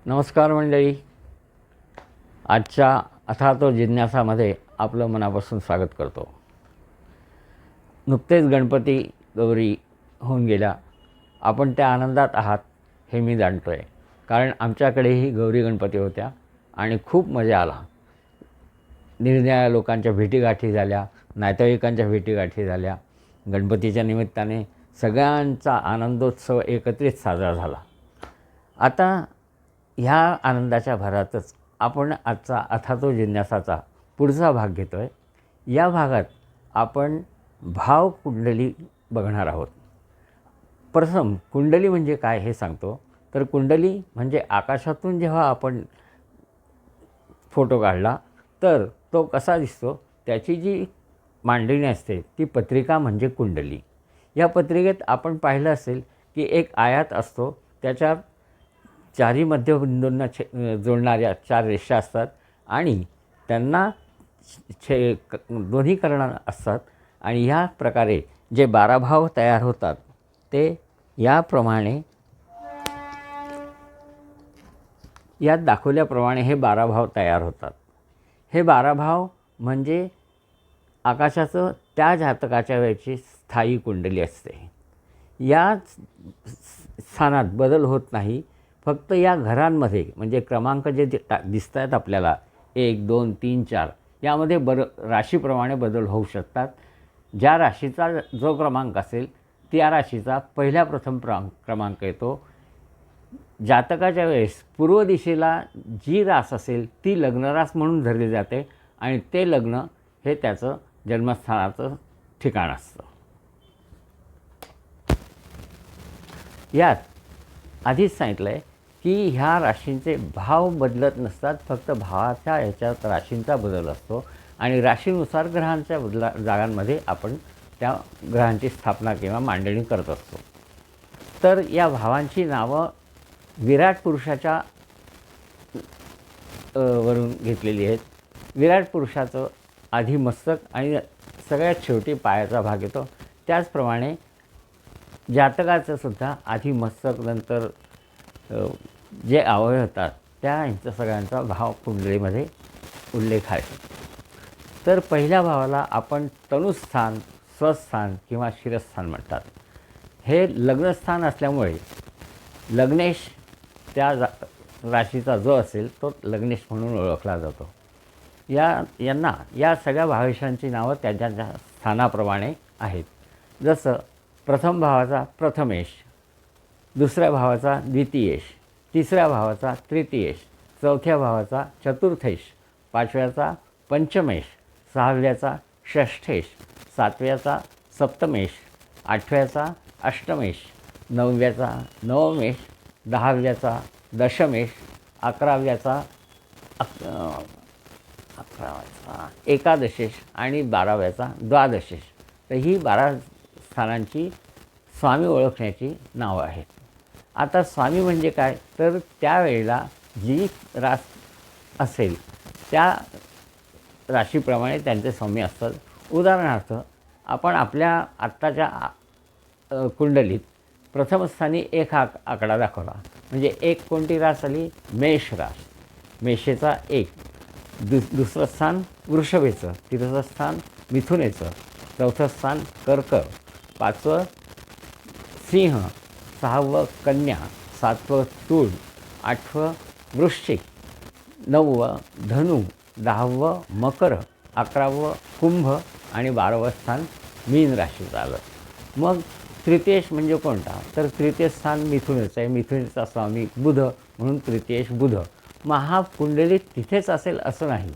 नमस्कार मंडळी. आजच्या अथातो जिज्ञासामध्ये आपलं मनापासून स्वागत करतो. नुकतेच गणपती गौरी होऊन गेल्या. आपण त्या आनंदात आहात हे मी जाणतो आहे, कारण आमच्याकडेही गौरी गणपती होत्या आणि खूप मजा आला. निरनिराळ्या लोकांच्या भेटीगाठी झाल्या, नातेवाईकांच्या भेटीगाठी झाल्या. गणपतीच्या निमित्ताने सगळ्यांचा आनंदोत्सव एकत्रित साजरा झाला. आता ह्या आनंदाच्या भरातच आपण आजचा अथातो जिज्ञासाचा पुढचा भाग घेतो आहे. या भागात आपण भावकुंडली बघणार आहोत. प्रथम कुंडली म्हणजे काय हे सांगतो. तर कुंडली म्हणजे आकाशातून जेव्हा आपण फोटो काढला तर तो कसा दिसतो त्याची जी मांडणी असते ती पत्रिका म्हणजे कुंडली. या पत्रिकेत आपण पाहिलं असेल की एक आयात असतो, त्याच्या चारी मध्यबिंदूंना जोडणाऱ्या 4 रेषा असतात आणि त्यांना दोन्ही कर्ण असतात. आणि ह्या प्रकारे जे 12 भाव तयार होतात ते याप्रमाणे यात दाखवल्याप्रमाणे हे 12 भाव तयार होतात. हे 12 भाव म्हणजे आकाशाचं त्या जातकाच्या वेळची स्थायी कुंडली असते. या स्थानात बदल होत नाही. फक्त या घरांमध्ये म्हणजे क्रमांक जे दिसत आहेत आपल्याला 1, 2, 3, 4 यामध्ये राशीप्रमाणे बदल होऊ शकतात. ज्या राशीचा जो क्रमांक असेल त्या राशीचा प्रथम क्रमांक येतो. जातकाच्या वेळेस पूर्व दिशेला जी रास असेल ती लग्नरास म्हणून धरली जाते आणि ते लग्न हे त्याचं जन्मस्थानाचं ठिकाण असतं. यात आधीच सांगितलं आहे की ह्या राशींचे भाव बदलत नसतात, फक्त भावाच्या ह्याच्यात राशींचा बदल असतो आणि राशीनुसार ग्रहांच्या जागांमध्ये आपण त्या ग्रहांची स्थापना किंवा मांडणी करत असतो. तर या भावांची नावं विराट पुरुषाच्या वरून घेतलेली आहेत. विराट पुरुषाचं आधी मस्तक आणि सगळ्यात शेवटी पायाचा भाग येतो. त्याचप्रमाणे जातकाचं सुद्धा आधी मस्तक नंतर जे अवयव होतात त्या सगळ्यांचा भाव कुंडलीमध्ये उल्लेख आहे. तर पहिल्या भावाला आपण तनुस्थान, स्वस्थान किंवा शिरस्थान म्हणतात. हे लग्नस्थान असल्यामुळे लग्नेश त्या राशीचा जो असेल तो लग्नेश म्हणून ओळखला जातो. यांना या सगळ्या भावेशांची नावं त्यांच्या स्थानाप्रमाणे आहेत. जसं प्रथम भावाचा प्रथमेश, दुसऱ्या भावाचा द्वितीयेश, तिसऱ्या भावाचा तृतीयेश, चौथ्या भावाचा चतुर्थेश, पाचव्याचा पंचमेश, सहाव्याचा षष्ठेश, सातव्याचा सप्तमेश, आठव्याचा अष्टमेश, नवव्याचा नवमेश, दहाव्याचा दशमेश, अकराव्याचा एकादशेश आणि 12व्याचा द्वादशेश. तर ही 12 स्थानांची स्वामी ओळखण्याची नावं आहेत. आता स्वामी म्हणजे काय, तर त्यावेळेला जी रास असेल त्या राशीप्रमाणे त्यांचे स्वामी असतात. उदाहरणार्थ आपण आपल्या आत्ताच्या कुंडलीत प्रथम स्थानी 1 हा आकडा दाखवला म्हणजे 1 कोणती रास आली, मेष रास. मेषेचा 1. दुसरं स्थान वृषभेचं, तिसरं स्थान मिथुनेचं, चौथं स्थान कर्क, 5वं सिंह, 6वं कन्या, 7वं तूळ, 8वं वृश्चिक, 9वं धनु, 10वं मकर, 11वं कुंभ आणि 12वं स्थान मीन राशीचं आलं. मग तृतीयेश म्हणजे कोणता, तर तृतीय स्थान मिथुनेचं आहे. मिथुनेचा स्वामी बुध म्हणून तृतीयेश बुध. मग हा कुंडलीत तिथेच असेल असं नाही,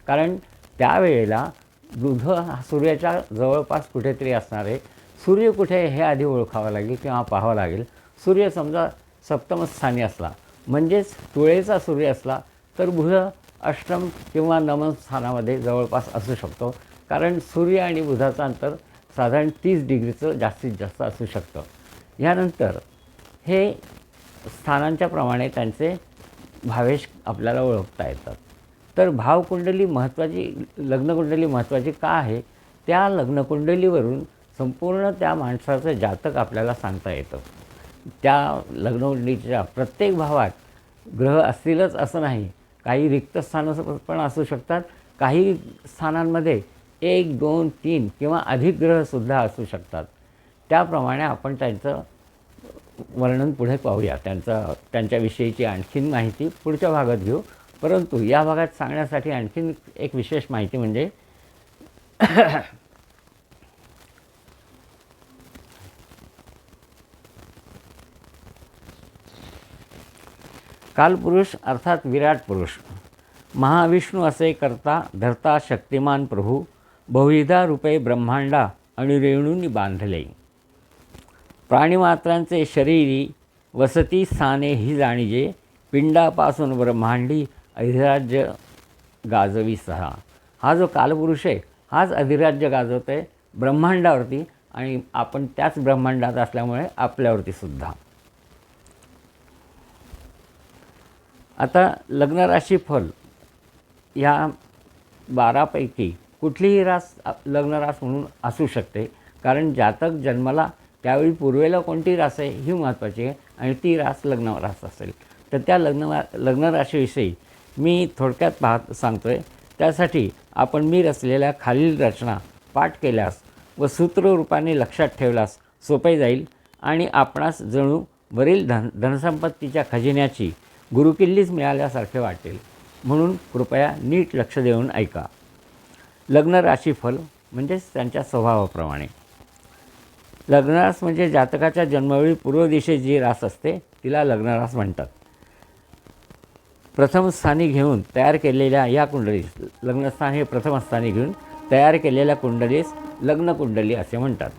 कारण त्यावेळेला बुध हा सूर्याच्या जवळपास कुठेतरी असणार आहे. सूर्य कुठे आहे हे आधी ओळखावं लागेल किंवा पाहावं लागेल. सूर्य समजा सप्तमस्थानी असला म्हणजेच तुळेचा सूर्य असला तर बुध अष्टम किंवा नवम स्थानामध्ये जवळपास असू शकतो, कारण सूर्य आणि बुधाचं अंतर साधारण 30 डिग्रीचं जास्तीत जास्त असू शकतं. यानंतर हे स्थानांच्या प्रमाणे त्यांचे भावेश आपल्याला ओळखता येतात. तर भावकुंडली महत्त्वाची, लग्नकुंडली महत्त्वाची का आहे, त्या लग्नकुंडलीवरून संपूर्ण त्या माणसाचं जातक आपल्याला सांगता येतं. त्या लग्नकुंडलीच्या प्रत्येक भावात ग्रह असतीलच असं नाही, काही रिक्त स्थानं पण असू शकतात. काही स्थानांमध्ये 1, 2, 3 किंवा अधिक ग्रहसुद्धा असू शकतात. त्याप्रमाणे आपण त्यांचं वर्णन पुढे पाहूया. त्यांच्याविषयीची आणखीन माहिती पुढच्या भागात घेऊ. परंतु या भागात सांगण्यासाठी आणखीन एक विशेष माहिती म्हणजे कालपुरुष अर्थात विराट पुरुष, महाविष्णू असे करता धरता शक्तिमान प्रभू, बहुविधा रूपे ब्रह्मांडा आणि रेणूंनी बांधले. प्राणीमात्रांचे शरीरी वसती स्थाने ही जाणीजे, पिंडापासून ब्रह्मांडी अधिराज्य गाजवी सहा. हा जो कालपुरुष आहे हाच अधिराज्य गाजवत आहे ब्रह्मांडावरती, आणि आपण त्याच ब्रह्मांडात असल्यामुळे आपल्यावरती सुद्धा. आता लग्नराशी फल या 12पैकी कुठलीही रास लग्नरास म्हणून असू शकते, कारण जातक जन्माला त्यावेळी पूर्वेला कोणती रास आहे ही महत्त्वाची आहे, आणि ती रास लग्नरास असेल तर त्या लग्नराशीविषयी मी थोडक्यात सांगतो आहे. त्यासाठी आपण मी रचलेल्या खालील रचना पाठ केल्यास व सूत्ररूपाने लक्षात ठेवल्यास सोपे जाईल, आणि आपणास जणू वरील धनसंपत्तीच्या खजिन्याची गुरुकिल्लीच मिळाल्यासारखे वाटेल. म्हणून कृपया नीट लक्ष देऊन ऐका. लग्नराशीफल म्हणजेच त्यांच्या स्वभावाप्रमाणे. लग्नरास म्हणजे जातकाच्या जन्मवेळी पूर्व दिशेत जी रास असते तिला लग्नरास म्हणतात. प्रथम स्थानी घेऊन तयार केलेल्या या कुंडलीस, लग्नस्थान हे प्रथम स्थानी घेऊन तयार केलेल्या कुंडलीस लग्नकुंडली असे म्हणतात.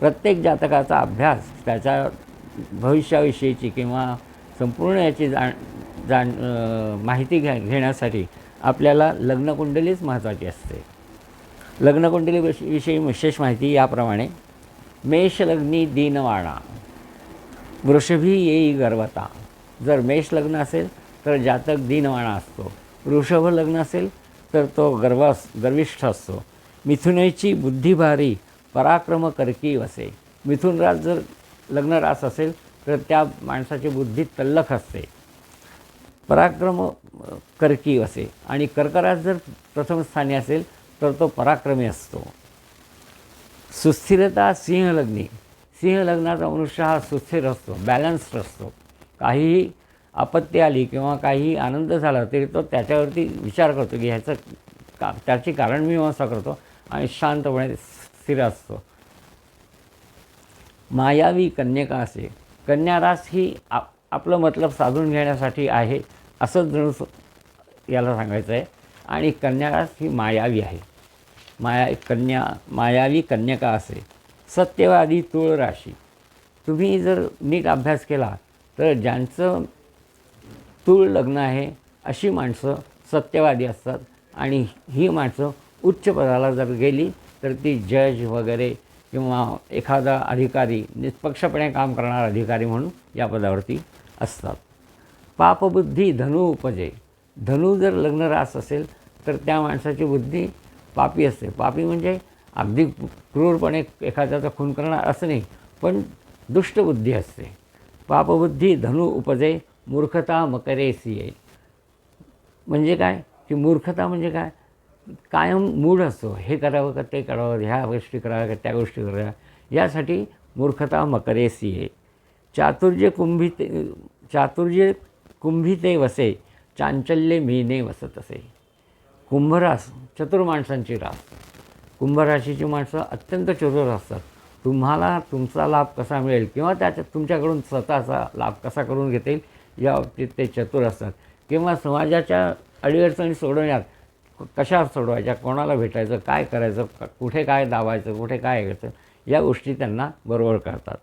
प्रत्येक जातकाचा अभ्यास त्याच्या भविष्याविषयीची किंवा संपूर्ण याची माहिती घेण्यासाठी आपल्याला लग्नकुंडलीच महत्त्वाची असते. लग्नकुंडलीविषयी विशेष माहिती याप्रमाणे. मेषलग्नी दीनवाणा, वृषभी येई गर्वता. जर मेष लग्न असेल तर जातक दीनवाणा असतो. वृषभ लग्न असेल तर तो गर्विष्ठ असतो. मिथुनेची बुद्धी भारी, पराक्रम करकी वसे. मिथुन रास जर लग्नरास असेल तर त्या माणसाची बुद्धी तल्लख असते, पराक्रम करकी वसे. आणि कर्करास जर प्रथम स्थानी असेल तर तो पराक्रमी असतो. सुस्थिरता सिंहलग्नी, सिंहलग्नाचा मनुष्य हा सुस्थिर असतो, बॅलन्स्ड असतो. काहीही आपत्ती आली किंवा काहीही आनंद झाला तरी तो त्याच्यावरती विचार करतो की ह्याचं त्याची कारणमीमांसा करतो आणि शांतपणे स्थिर असतो. मायावी कन्यका असे, कन्यारास ही आपलं मतलब साधून घेण्यासाठी आहे असंच जणू याला सांगायचं आहे. आणि कन्यारास ही मायावी आहे. मायावी कन्यका असे. सत्यवादी तुळ राशी, तुम्ही जर नीट अभ्यास केला तर ज्यांचं तुळ लग्न आहे अशी माणसं सत्यवादी असतात, आणि ही माणसं उच्च पदाला जर गेली तर ती जज वगैरे किंवा एखादा अधिकारी, निष्पक्षपणे काम करणारा अधिकारी म्हणून या पदावरती असतात. पापबुद्धी धनु उपजे, धनु जर लग्नरास असेल तर त्या माणसाची बुद्धी पापी असते. पापी म्हणजे अगदी क्रूरपणे एखाद्याचा खून करणार असं नाही, पण दुष्टबुद्धी असते. पापबुद्धी धनु उपजे, मूर्खता मकरे सिये. म्हणजे काय की मूर्खता म्हणजे काय, कायम मूड असतो, हे करावं का ते करावं, ह्या गोष्टी कराव्या का त्या गोष्टी कराव्या, यासाठी मूर्खता मकरे सिये. चातुर्य कुंभिते वसे, चांचल्य मीने वसत असे. कुंभरास चतुर माणसांची रास. कुंभराशीची माणसं अत्यंत चतुर असतात. तुम्हाला तुमचा लाभ कसा मिळेल किंवा तुमच्याकडून स्वतःचा लाभ कसा करून घेता येईल या बाबतीत ते चतुर असतात. किंवा समाजाच्या अडीअडचणी सोडवण्यात कशा सोडवायच्या, कोणाला भेटायचं, काय करायचं, कुठे काय दाबायचं, कुठे काय घ्यायचं, या गोष्टी त्यांना बरोबर करतात.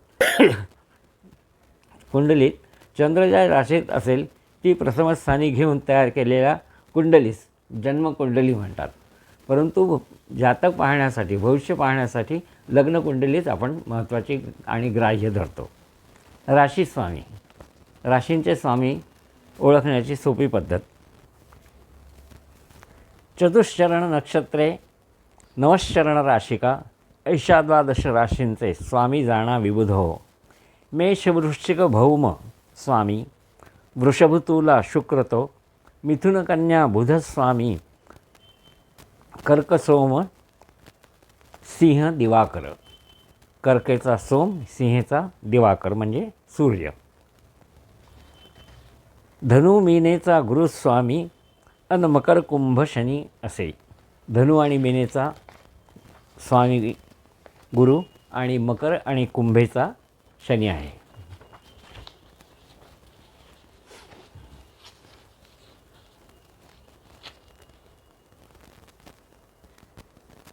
कुंडलीत चंद्र ज्या राशीत असेल ती प्रथमस्थानी घेऊन तयार केलेल्या कुंडलीस जन्मकुंडली म्हणतात. परंतु जातक पाहण्यासाठी, भविष्य पाहण्यासाठी लग्नकुंडलीच आपण महत्त्वाची आणि ग्राह्य धरतो. राशीस्वामी, राशींचे स्वामी ओळखण्याची सोपी पद्धत. चतुश्चरण नक्षत्रे, नवश्चरण राशिका, ऐशा 12 राशींचे स्वामी जाणा विबुध हो. मेष वृश्चिक भौम स्वामी, वृषभ तुला शुक्रतो, मिथुन कन्या बुधस्वामी, कर्क सोम सिंह दिवाकर. कर्केचा सोम, सिंहेचा दिवाकर म्हणजे सूर्य. धनु मीनेचा गुरुस्वामी, अन मकर कुंभ शनी असे. धनु आणि मीनेचा स्वामी गुरु आणि मकर आणि कुंभेचा शनी आहे.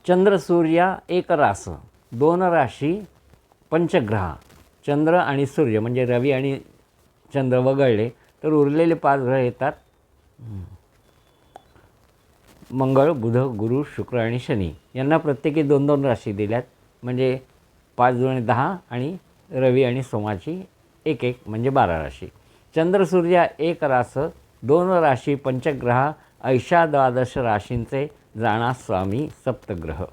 चंद्र सूर्या एक रास, दोन राशी पंचग्रह. चंद्र आणि सूर्य म्हणजे रवी आणि चंद्र वगळले तर उरलेले 5 ग्रह येतात. मंगळ, बुध, गुरु, शुक्र आणि शनी. यांना प्रत्येकी 2-2 राशी दिल्यात. म्हणजे 5 दुणे 10 आणि रवी आणि सोमाची 1-1 म्हणजे 12 राशी. चंद्र सूर्या एक रास, 2 राशी पंचग्रह, ऐशा 12 राशींचे जाणा स्वामी सप्तग्रह.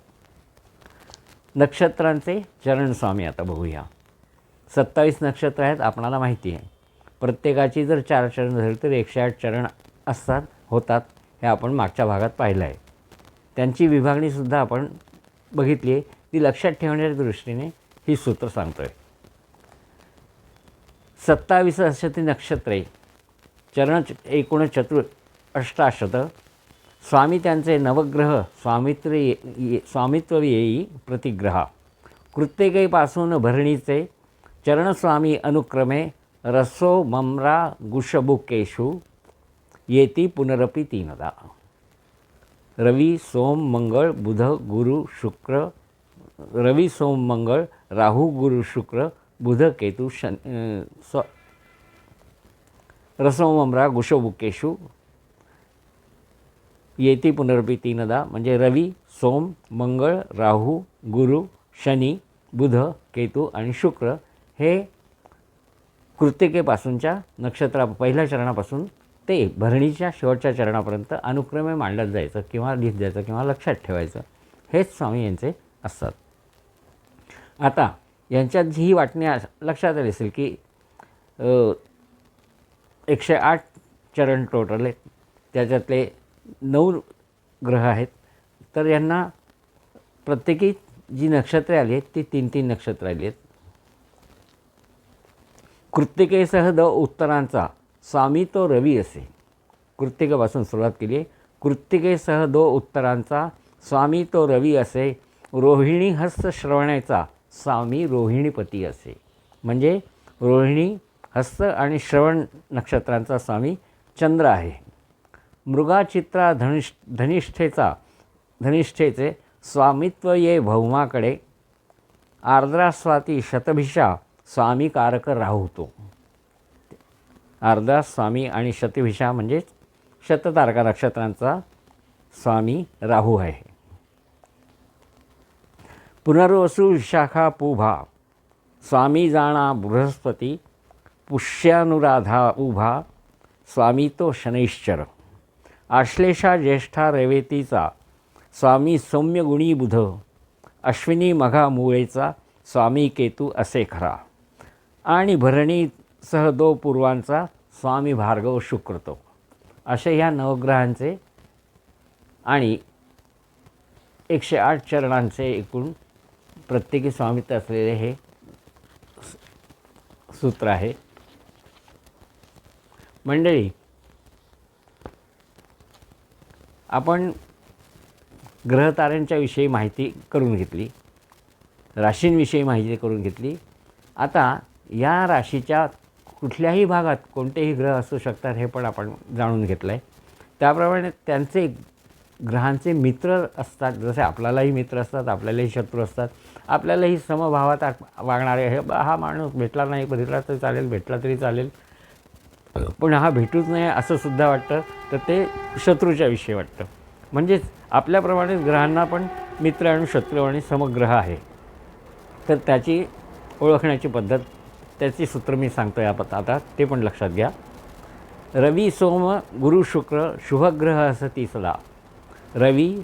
नक्षत्रांचे चरण स्वामी आता बघूया. 27 नक्षत्र आहेत आपणाला माहिती आहे. प्रत्येकाची जर 4 चरण झाली तर 108 चरण होतात. हे आपण मागच्या भागात पाहिलं आहे. त्यांची विभागणीसुद्धा आपण बघितली आहे. ती लक्षात ठेवण्याच्या दृष्टीने ही सूत्र सांगतो आहे. 27 अशी ती नक्षत्रे, चरण एकूण अष्टाशत. स्वामी त्यांचे नवग्रह स्वामित्व येई प्रतिग्रहा. कृत्तिकेपासून भरणीचे चरणस्वामी अनुक्रमे रसो मम्रा गुशबुकेशु येती पुनरपि 3दा. रवी सोम मंगळ बुध गुरु शुक्र. रवी सोम मंगळ राहू गुरु शुक्र बुध केतू रसो मम्रा गुशबुकेशु येती पुनरपि 3दा. म्हणजे रवी सोम मंगळ राहू गुरु शनी बुध केतू आणि शुक्र हे कृत्तिकेपासूनच्या पहिल्या चरणापासून ते भरणीच्या शेवटच्या चरणापर्यंत अनुक्रमे मांडत जायचं किंवा लिहित जायचं किंवा लक्षात ठेवायचं. हेच स्वामी यांचे असतात. आता यांच्यात ही वाटणी लक्षात आली असेल की 108 चरण टोटल आहेत. त्याच्यातले 9 ग्रह आहेत. तर यांना प्रत्येकी जी नक्षत्रे आली आहेत ती 3-3 नक्षत्र आली आहेत. कृत्तिकेसह उत्तरांचा स्वामी तो रवी असे. कृत्तिकेपासून सुरुवात केली आहे. कृत्तिकेसह उत्तरांचा स्वामी तो रवी असे. रोहिणी हस्त श्रवणाचा स्वामी रोहिणीपती असे. म्हणजे रोहिणी हस्त आणि श्रवण नक्षत्रांचा स्वामी चंद्र आहे. मृगा चित्रा धनिष्ठेचे स्वामित्व ये भौमाकडे. आर्द्रा स्वाती शतभिषा स्वामी कारक राहुतो. आर्द्रा स्वामी आणि शतभिषा म्हणजेच शततारका नक्षत्रांचा स्वामी राहू आहे. पुनर्वसू विशाखा पुभा स्वामी जाणा बृहस्पती. पुष्यानुराधा उभा स्वामी तो शनैश्चर. आश्लेषा ज्येष्ठा रेवतीचा स्वामी सौम्य गुणी बुध. अश्विनी मघा मूळेचा स्वामी केतू असे खरा. आणि भरणीसह पूर्वांचा स्वामी भार्गव शुक्रतो. असे ह्या नवग्रहांचे आणि 108 चरणांचे एकूण प्रत्येकी स्वामित्व असलेले हे सूत्र आहे. मंडळी, आपण ग्रहताऱ्यांच्या विषयी माहिती करून घेतली, राशींविषयी माहिती करून घेतली. आता या राशीच्या कुठल्याही भागात कोणतेही ग्रह असू शकतात हे पण आपण जाणून घेतलं आहे. त्याप्रमाणे त्यांचे ग्रहांचे मित्र असतात. जसे आपल्यालाही मित्र असतात, आपल्यालाही शत्रू असतात. आपल्यालाही समभावात वागणारे हा माणूस भेटला नाही, भेटला तरी चालेल, भेटला तरी चालेल, पण हा भेटूच नाही असं सुद्धा वाटतं, तर ते शत्रूच्या विषयी वाटतं. म्हणजेच आपल्याप्रमाणेच ग्रहांना पण मित्र आणि शत्रू आणि समग्रह आहे. तर त्याची ओळखण्याची पद्धत, त्याची सूत्र मी सांगतो आहे आता, ते पण लक्षात घ्या. रवी सोम गुरु शुक्र शुभग्रह असती सदा. रवी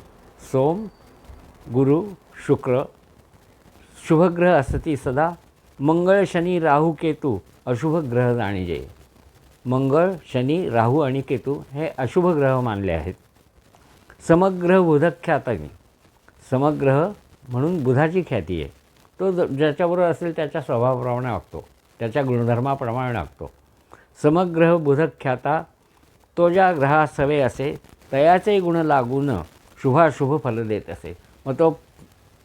सोम गुरु शुक्र शुभग्रह असती सदा. मंगळ शनी राहू केतू अशुभ ग्रह जाणीजे. मंगळ, शनी, राहू आणि केतू हे अशुभ ग्रह मानले आहेत. समग्रह बुधख्यातानी, समग्रह म्हणून बुधाची ख्याती आहे. तो ज्याच्याबरोबर असेल त्याच्या स्वभावाप्रमाणे वागतो, त्याच्या गुणधर्माप्रमाणे वागतो. समग्रह बुधख्याता, तो ज्या ग्रहास सवे असे तयाचे गुण लागून शुभाशुभ फल देत असे. मग तो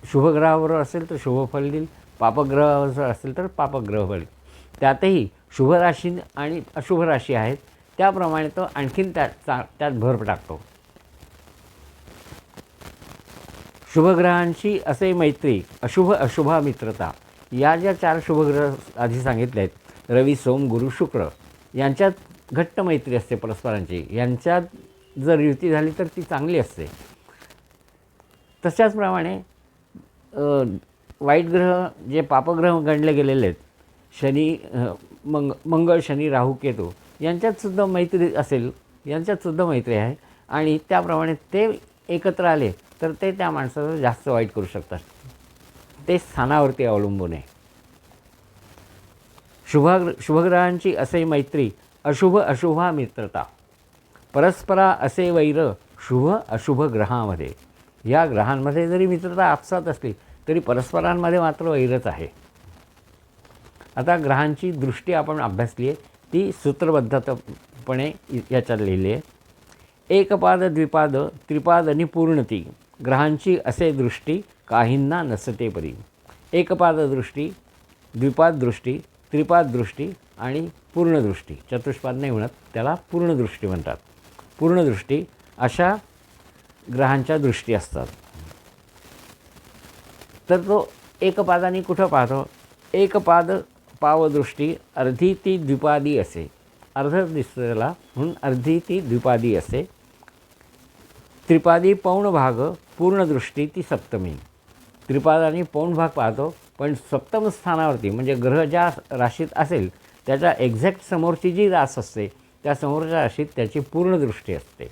शुभग्रहाबरोबर असेल तर शुभ फल देईल, पापग्रहावर असेल तर पापग्रह फल. त्यातही शुभ राशी आणि अशुभ राशी आहेत, त्याप्रमाणे तो आणखीन त्यात भर टाकतो. शुभग्रहांची असे मैत्री, अशुभ अशुभा मित्रता, या ज्या 4 शुभग्रह आधी सांगितले आहेत, रवी, सोम, गुरु, शुक्र, यांच्यात घट्ट मैत्री असते परस्परांची. यांच्यात जर युती झाली तर ती चांगली असते. तशाचप्रमाणे वाईट ग्रह जे पापग्रह गणले गेलेले आहेत, शनी, मंगळ, शनी, राहू, केतू, यांच्यातसुद्धा मैत्री असेल, यांच्यातसुद्धा मैत्री आहे. आणि त्याप्रमाणे ते एकत्र आले तर ते त्या माणसाचं जास्त वाईट करू शकतात. ते स्थानावरती अवलंबून आहे. शुभग्रहांची असे मैत्री, अशुभ अशुभा मित्रता, परस्परा असे वैर शुभ अशुभ ग्रहामध्ये. या ग्रहांमध्ये जरी मित्रता आपसात असली तरी परस्परांमध्ये मात्र वैरच आहे. आता ग्रहांची दृष्टी आपण अभ्यासली आहे, ती सूत्रबद्धपणे याच्यात लिहिली आहे. एकपाद, द्विपाद, त्रिपाद आणि पूर्णती, ग्रहांची असे दृष्टी काहींना नसते परी. एकपाद दृष्टी, द्विपाद दृष्टी, त्रिपाद दृष्टी आणि पूर्णदृष्टी, चतुष्पाद नाही म्हणत, त्याला पूर्णदृष्टी म्हणतात. पूर्णदृष्टी अशा ग्रहांच्या दृष्टी असतात. तर तो एकपादाने कुठं पाहतो? एकपाद पावदृष्टी अर्धी ती द्विपादी असे, अर्ध दिसतो त्याला म्हणून अर्धी ती द्विपादी असे. त्रिपादी पौण भाग, पूर्णदृष्टी ती सप्तमी. त्रिपादाने पौण भाग पाहतो, पण सप्तम स्थानावरती म्हणजे ग्रह ज्या राशीत असेल त्याच्या एक्झॅक्ट समोरची जी रास असते त्या समोरच्या राशीत त्याची पूर्णदृष्टी असते.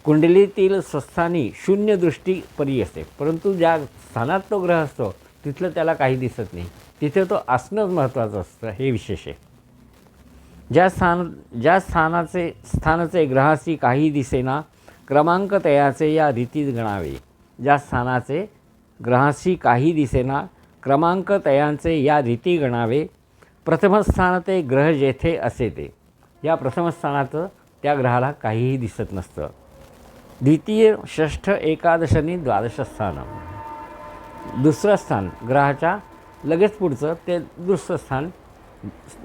कुंडलीतील स्वस्थानी शून्य दृष्टी परी असते, परंतु ज्या स्थानात तो ग्रह असतो तिथलं त्याला काही दिसत नाही, तिथे तो असणंच महत्त्वाचं असतं, हे विशेष आहे. ज्या स्थानाचे ग्रहाशी काही दिसेना, क्रमांक तयाचे या रीतीत गणावे. ज्या स्थानाचे ग्रहाशी काही दिसेना, क्रमांक तयांचे या रीती गणावे. प्रथमस्थान ते ग्रह जेथे असे ते, या प्रथमस्थानाचं त्या ग्रहाला काहीही दिसत नसतं. द्वितीय, षष्ठ, एकादश आणि द्वादश स्थान, दुसरं स्थान ग्रहाच्या लगेच पुढचं ते दुसरं स्थान,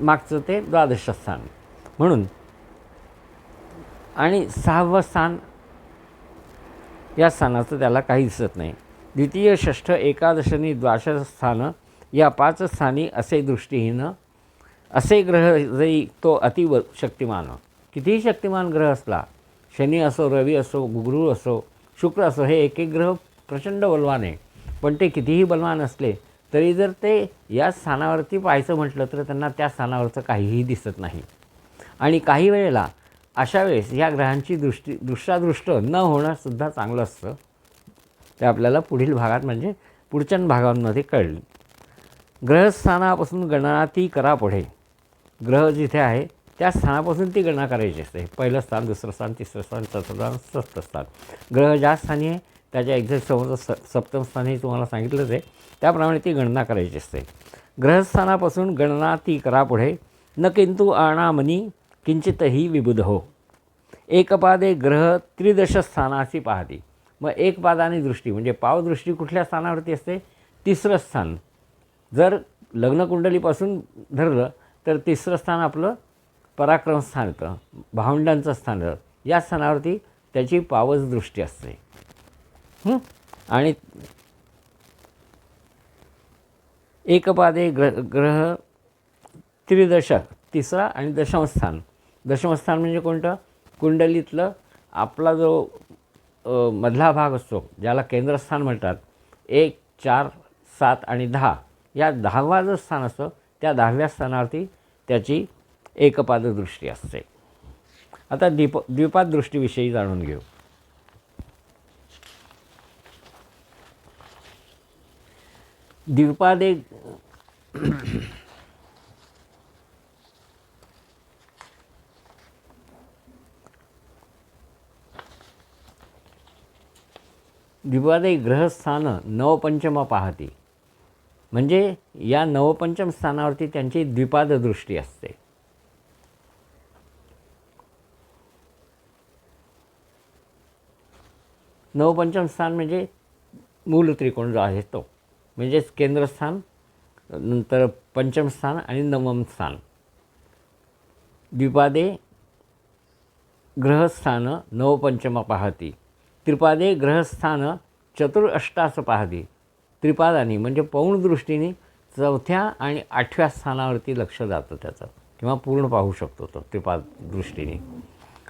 मागचं ते द्वादश स्थान म्हणून. आणि 6वं स्थान, या स्थानाचं त्याला काही दिसत नाही. द्वितीय, षष्ठ, एकादश आणि द्वादश स्थान या 5 स्थानी असे दृष्टीहीन, असे ग्रह जरी तो अतिव शक्तिमान, कितीही शक्तिमान ग्रह असला, शनी असो, रवी असो, गुरु असो, शुक्र असो, हे एक एक ग्रह प्रचंड बलवान आहे, पण ते कितीही बलवान असले तरी जर ते या स्थानावरती पाहायचं म्हटलं तर त्यांना त्या स्थानावरचं काहीही दिसत नाही. आणि काही वेळेला अशा वेळेस या ग्रहांची दृष्टादृष्ट न होणंसुद्धा चांगलं असतं. ते आपल्याला पुढील भागात म्हणजे पुढच्या भागांमध्ये कळलं. ग्रहस्थानापासून गणना ती करा पुढे. ग्रह जिथे आहे त्या स्थानापासून ती गणना करायची असते. पहिलं स्थान, दुसरं स्थान, तिसरं स्थान, चौथं स्थान, सप्तम स्थान. ग्रह ज्या स्थानी आहे त्याच्या एक्झॅक्ट समोरचं सप्तम स्थान हे तुम्हाला सांगितलंच आहे, त्याप्रमाणे ती गणना करायची असते. ग्रहस्थानापासून गणना ती करा पुढे, न किंतु आणामनी किंचितही विबुध हो. एकपादे ग्रह त्रिदश स्थानाची पाहती. मग एक पादाने दृष्टी म्हणजे पावदृष्टी कुठल्या स्थानावरती असते? तिसरं स्थान. जर लग्नकुंडलीपासून धरलं तर तिसरं स्थान आपलं पराक्रम स्थान येतं, भावंडांचं स्थान येतं. या स्थानावरती त्याची पावच दृष्टी असते. आणि एकपादे ग्रह त्रिदशक, तिसरा आणि दशमस्थान. दशमस्थान म्हणजे कोणतं? कुंडलीतलं आपला जो मधला भाग असतो ज्याला केंद्रस्थान म्हणतात. 1, 4, 7 आणि 10 या 10वा जो स्थान असतं त्या 10व्या स्थानावरती त्याची एकपाद दृष्टी असते. आता द्विपाद दृष्टीविषयी जाणून घेऊ. द्विपादे द्विपादे ग्रहस्थान नवपंचम पाहती, म्हणजे या नवपंचम स्थानावरती त्यांची द्विपाद दृष्टी असते. नवपंचम स्थान म्हणजे मूल त्रिकोण जो आहे तो, म्हणजेच केंद्रस्थान, नंतर पंचम स्थान आणि नवम स्थान. द्विपादे ग्रहस्थान नवपंचम पाहती, त्रिपादे ग्रहस्थान चतुर्अष्टास पाहती. त्रिपादानी म्हणजे पौण दृष्टीने 4थ्या आणि 8व्या स्थानावरती लक्ष जातं त्याचं, किंवा पूर्ण पाहू शकतो तो त्रिपाद दृष्टीने.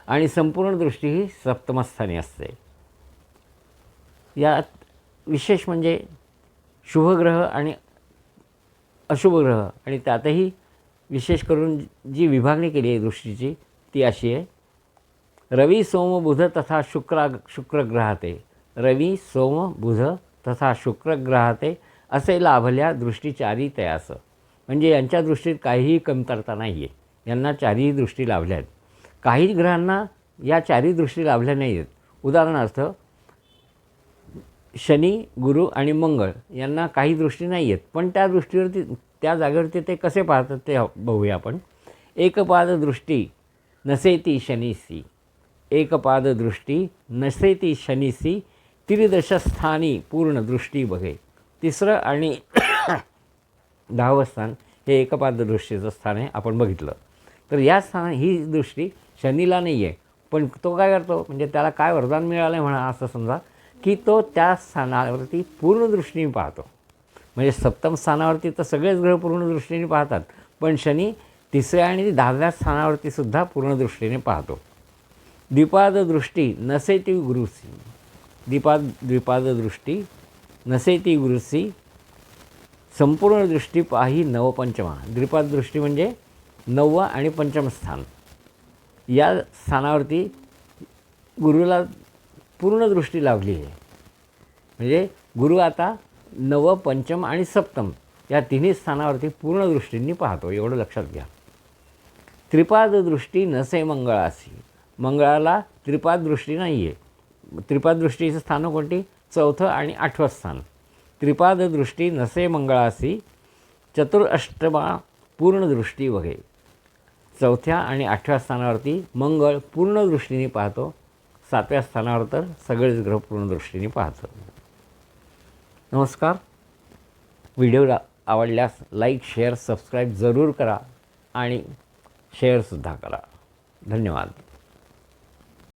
आणि संपूर्ण दृष्टी ही सप्तमस्थानी असते. यात विशेष म्हणजे शुभग्रह आणि अशुभग्रह, आणि त्यातही विशेष करून जी विभागणी केली आहे दृष्टीची ती अशी आहे: रवी सोम बुध तथा शुक्रग्रहाते, रवी सोम बुध तथा शुक्रग्रहाते असे लाभल्या दृष्टी चारी तयास. म्हणजे यांच्या दृष्टीत काहीही कमतरता नाही आहे, यांना चारही दृष्टी लाभल्या आहेत. काही ग्रहांना या चारही दृष्टी लाभल्या नाही आहेत. उदाहरणार्थ शनी, गुरु आणि मंगळ यांना काही दृष्टी नाही आहेत, पण त्या दृष्टीवरती, त्या जागेवरती ते कसे पाहतात ते बघूया आपण. एकपाद दृष्टी नसेती शनीसी, एकपाद दृष्टी नसेती शनीसी, त्रिदशस्थानी पूर्ण दृष्टी बघे. तिसरं आणि 10वं स्थान हे एकपाद दृष्टीचं स्थान आहे, आपण बघितलं. तर या स्थान ही दृष्टी शनीला नाही आहे, पण तो काय करतो, म्हणजे त्याला काय वरदान मिळालं आहे म्हणा असं समजा, की तो त्या स्थानावरती पूर्ण दृष्टीने पाहतो. म्हणजे सप्तम स्थानावरती तर सगळेच ग्रह पूर्ण दृष्टीने पाहतात, पण शनी 3ऱ्या आणि 10व्या स्थानावरती सुद्धा पूर्ण दृष्टीने पाहतो. द्विपाद दृष्टी नसेती गुरुसी, द्विपाद दृष्टी नसेती गुरुसी, संपूर्ण दृष्टी पाही नवपंचमा. द्विपाद दृष्टी म्हणजे 9वा आणि पंचम स्थान, या स्थानावरती गुरुला पूर्ण दृष्टी लाभली आहे. म्हणजे गुरु आता 9, पंचम आणि सप्तम या तिन्ही स्थानावरती पूर्ण दृष्टींनी पाहतो, एवढं लक्षात घ्या. त्रिपाद दृष्टी नसे मंगळासी, मंगळाला त्रिपाद दृष्टी नाही आहे. त्रिपाद दृष्टीचं स्थानं कोणती? 4थं आणि 8वं स्थान. त्रिपाद दृष्टी नसे मंगळासी, चतुर्अष्टमा पूर्ण दृष्टी बघे. 4थ्या आणि 8व्या स्थानावरती मंगळ पूर्ण दृष्टीने पाहतो, 7व्या स्थानावर तर सगळेच ग्रह पूर्ण दृष्टीने पाहतात. नमस्कार. व्हिडिओ आवडल्यास लाईक, शेअर, सबस्क्राईब जरूर करा आणि शेअरसुद्धा करा. धन्यवाद.